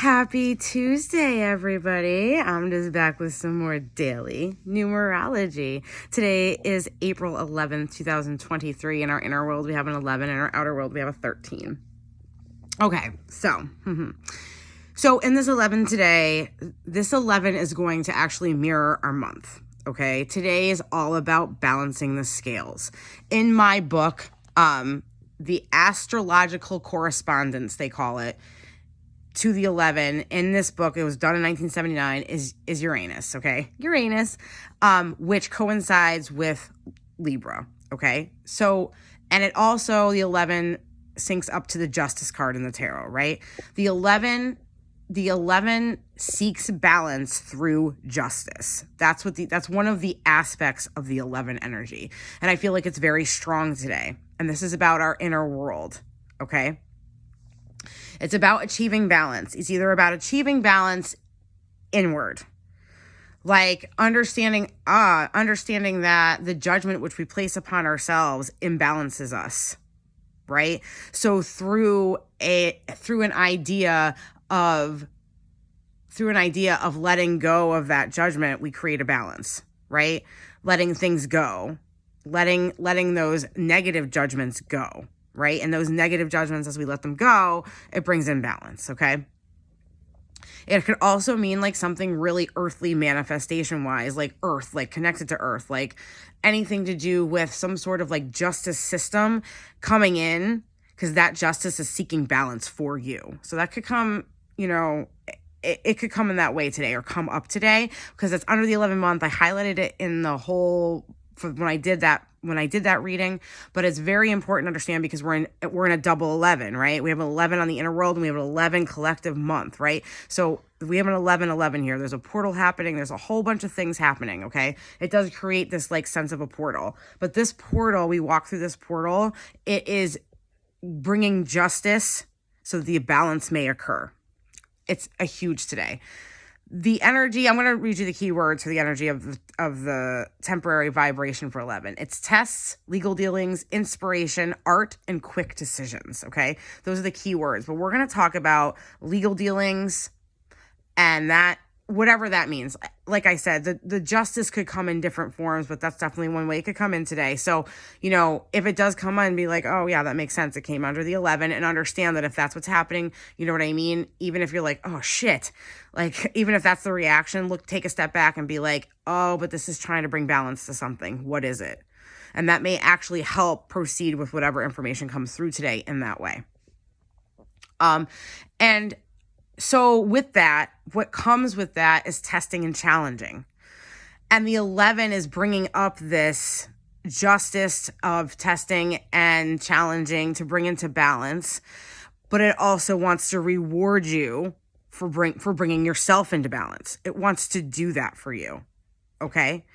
Happy Tuesday, everybody. I'm just back with some more daily numerology. Today is April 11th, 2023. In our inner world, we have an 11. In our outer world, we have a 13. Okay, so in this 11 today, this 11 is going to actually mirror our month. Okay, today is all about balancing the scales. In my book, the astrological correspondence, they call it, to the 11 in this book, it was done in 1979, is Uranus, okay? Uranus, which coincides with Libra, okay? So, and it also, the 11 syncs up to the Justice card in the tarot, right? The 11 seeks balance through justice. That's one of the aspects of the 11 energy. And I feel like it's very strong today. And this is about our inner world, okay? It's about achieving balance. It's either about achieving balance inward, like understanding that the judgment which we place upon ourselves imbalances us, right? So through an idea of letting go of that judgment, we create a balance, right? Letting things go, letting those negative judgments go. Right? And those negative judgments, as we let them go, it brings in balance, okay? It could also mean like something really earthly manifestation-wise, like earth, like connected to earth, like anything to do with some sort of like justice system coming in, because that justice is seeking balance for you. So that could come, it could come in that way today or come up today because it's under the 11 month. I highlighted it in the whole, for when I did that reading, but it's very important to understand because we're in a double 11, right? We have an 11 on the inner world and we have an 11 collective month, right? So we have an 11 here. There's a portal happening. There's a whole bunch of things happening, okay? It does create this like sense of a portal, but this portal, we walk through this portal, it is bringing justice so that the balance may occur. It's a huge today. The energy, I'm going to read you the keywords for the energy of the temporary vibration for 11. It's tests, legal dealings, inspiration, art, and quick decisions, okay? Those are the keywords. But we're going to talk about legal dealings and that, whatever that means. Like I said, the justice could come in different forms, but that's definitely one way it could come in today. So, if it does come on, be like, oh yeah, that makes sense. It came under the 11, and understand that if that's what's happening, you know what I mean? Even if you're like, oh shit, like even if that's the reaction, take a step back and be like, oh, but this is trying to bring balance to something. What is it? And that may actually help proceed with whatever information comes through today in that way. And so with that, what comes with that is testing and challenging. And the 11 is bringing up this justice of testing and challenging to bring into balance, but it also wants to reward you for bringing yourself into balance. It wants to do that for you, okay?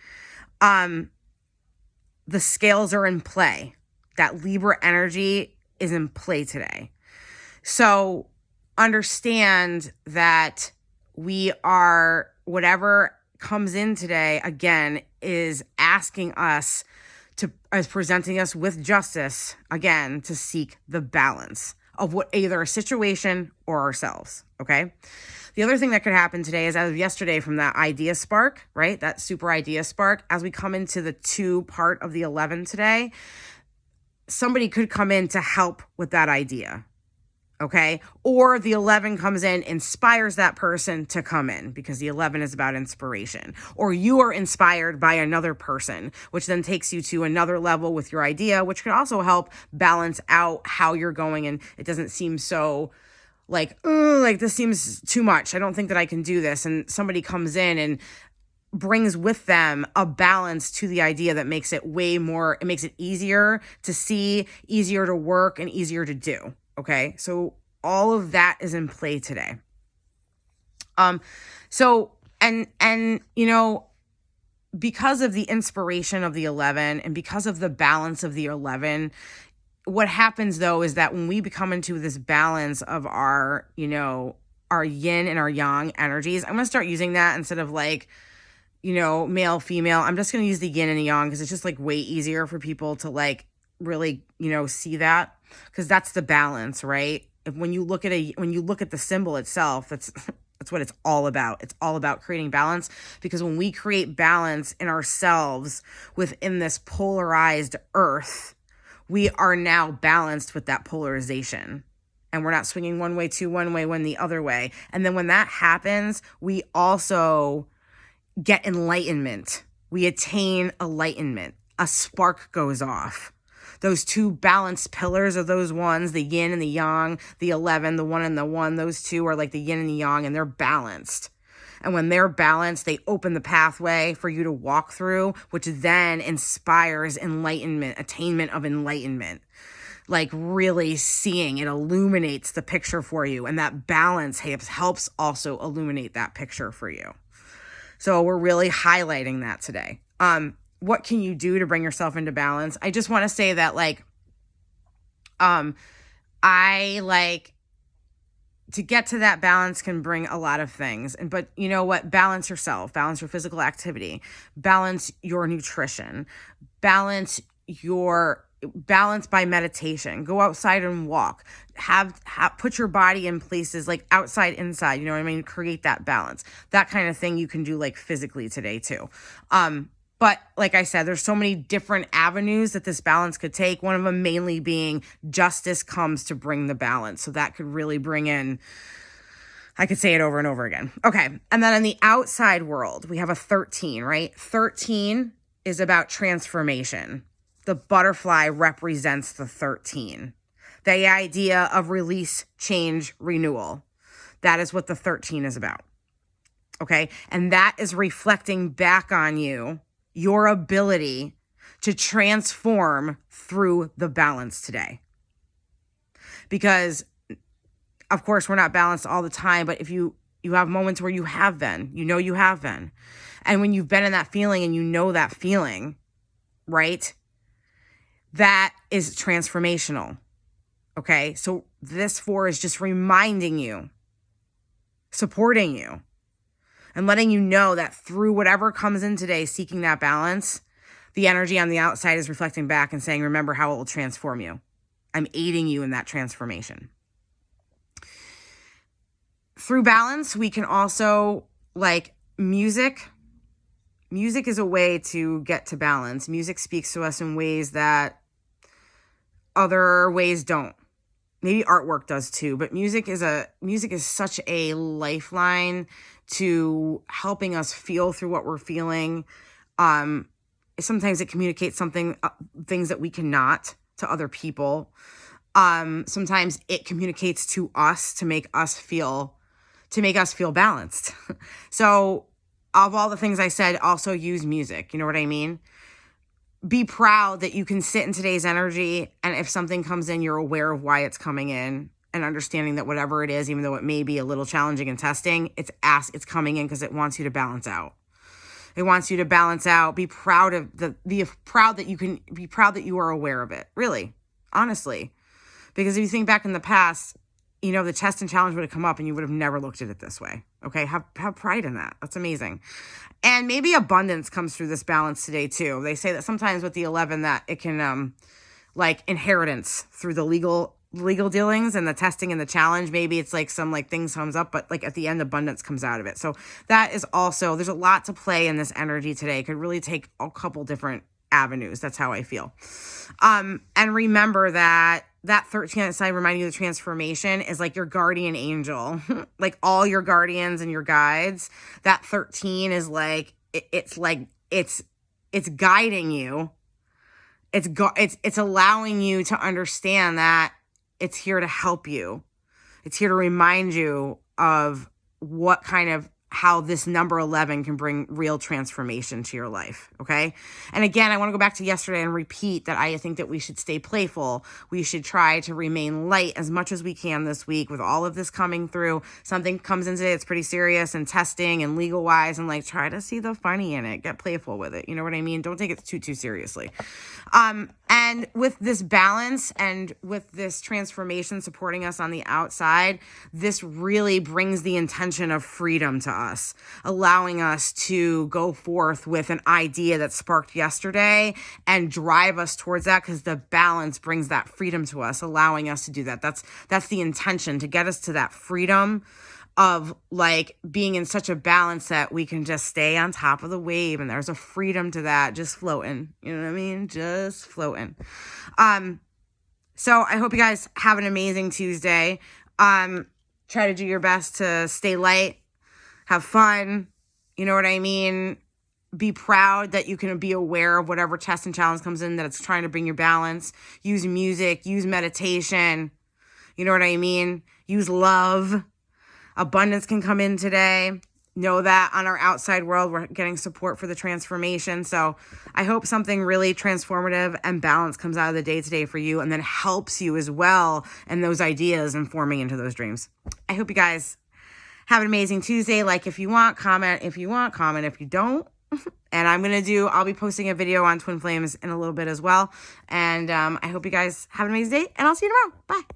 The scales are in play. That Libra energy is in play today. So understand that whatever comes in today, again, is asking us is presenting us with justice, again, to seek the balance of what either a situation or ourselves, okay? The other thing that could happen today is, as of yesterday, from that idea spark, right? That super idea spark, as we come into the 2 part of the 11 today, somebody could come in to help with that idea. Okay. Or the 11 comes in, inspires that person to come in because the 11 is about inspiration. Or you are inspired by another person, which then takes you to another level with your idea, which could also help balance out how you're going. And it doesn't seem so like this seems too much. I don't think that I can do this. And somebody comes in and brings with them a balance to the idea that makes it it makes it easier to see, easier to work, and easier to do. Okay, so all of that is in play today. Because of the inspiration of the 11 and because of the balance of the 11, what happens though is that when we become into this balance of our yin and our yang energies, I'm going to start using that instead of like, male, female. I'm just going to use the yin and the yang because it's just like way easier for people to like really, see that, because that's the balance, right? When you look at the symbol itself, that's what it's all about. It's all about creating balance, because when we create balance in ourselves within this polarized earth, we are now balanced with that polarization. And we're not swinging one way to one way, one the other way. And then when that happens, we also get enlightenment. We attain enlightenment. A spark goes off. Those two balanced pillars of those ones, the yin and the yang, the 11, the 1 and the 1, those two are like the yin and the yang, and they're balanced. And when they're balanced, they open the pathway for you to walk through, which then inspires enlightenment, attainment of enlightenment. Like really seeing, it illuminates the picture for you. And that balance helps also illuminate that picture for you. So we're really highlighting that today. What can you do to bring yourself into balance? I just want to say that to get to that balance can bring a lot of things. But you know what? Balance yourself, balance your physical activity, balance your nutrition, balance by meditation. Go outside and walk. Put your body in places like outside, inside, you know what I mean? Create that balance. That kind of thing you can do like physically today too. But like I said, there's so many different avenues that this balance could take. One of them mainly being justice comes to bring the balance. So that could really bring in, I could say it over and over again. Okay. And then in the outside world, we have a 13, right? 13 is about transformation. The butterfly represents the 13. The idea of release, change, renewal. That is what the 13 is about. Okay. And that is reflecting back on you, your ability to transform through the balance today. Because, of course, we're not balanced all the time, but if you have moments where you have been, you have been. And when you've been in that feeling and you know that feeling, right? That is transformational. Okay? So this 4 is just reminding you, supporting you, and letting you know that through whatever comes in today, seeking that balance, the energy on the outside is reflecting back and saying, remember how it will transform you. I'm aiding you in that transformation. Through balance, we can also, music. Music is a way to get to balance. Music speaks to us in ways that other ways don't. Maybe artwork does too, but music is such a lifeline to helping us feel through what we're feeling. Sometimes it communicates things that we cannot to other people. Sometimes it communicates to us to make us feel balanced. So of all the things I said, also use music. You know what I mean? Be proud that you can sit in today's energy, and if something comes in, you're aware of why it's coming in, and understanding that whatever it is, even though it may be a little challenging and testing, it's coming in because it wants you to balance out. It wants you to balance out. Be proud that you are aware of it. Really, honestly, because if you think back in the past, the test and challenge would have come up and you would have never looked at it this way. Okay. Have pride in that. That's amazing. And maybe abundance comes through this balance today too. They say that sometimes with the 11 that it can, inheritance through the legal dealings and the testing and the challenge. Maybe it's some things comes up, but at the end, abundance comes out of it. So that is also, there's a lot to play in this energy today. It could really take a couple different avenues. That's how I feel. And remember that 13 side reminding you of the transformation is your guardian angel, all your guardians and your guides. That 13 is it's guiding you. It's allowing you to understand that it's here to help you. It's here to remind you of how this number 11 can bring real transformation to your life. Okay. And again, I want to go back to yesterday and repeat that I think that we should stay playful. We should try to remain light as much as we can this week with all of this coming through. Something comes in today, it's pretty serious and testing and legal wise, and try to see the funny in it. Get playful with it. You know what I mean? Don't take it too seriously. And with this balance and with this transformation supporting us on the outside, this really brings the intention of freedom to us, allowing us to go forth with an idea that sparked yesterday and drive us towards that, because the balance brings that freedom to us, allowing us to do that. That's the intention, to get us to that freedom of like being in such a balance that we can just stay on top of the wave, and there's a freedom to that, just floating. You know what I mean? Just floating. So I hope you guys have an amazing Tuesday. Try to do your best to stay light, have fun. You know what I mean? Be proud that you can be aware of whatever test and challenge comes in, that it's trying to bring you balance. Use music, use meditation. You know what I mean? Use love. Abundance can come in today. Know that on our outside world, we're getting support for the transformation. So I hope something really transformative and balanced comes out of the day today for you, and then helps you as well in those ideas and forming into those dreams. I hope you guys have an amazing Tuesday. Like if you want, comment if you want, comment if you don't. And I'll be posting a video on Twin Flames in a little bit as well. And I hope you guys have an amazing day, and I'll see you tomorrow. Bye.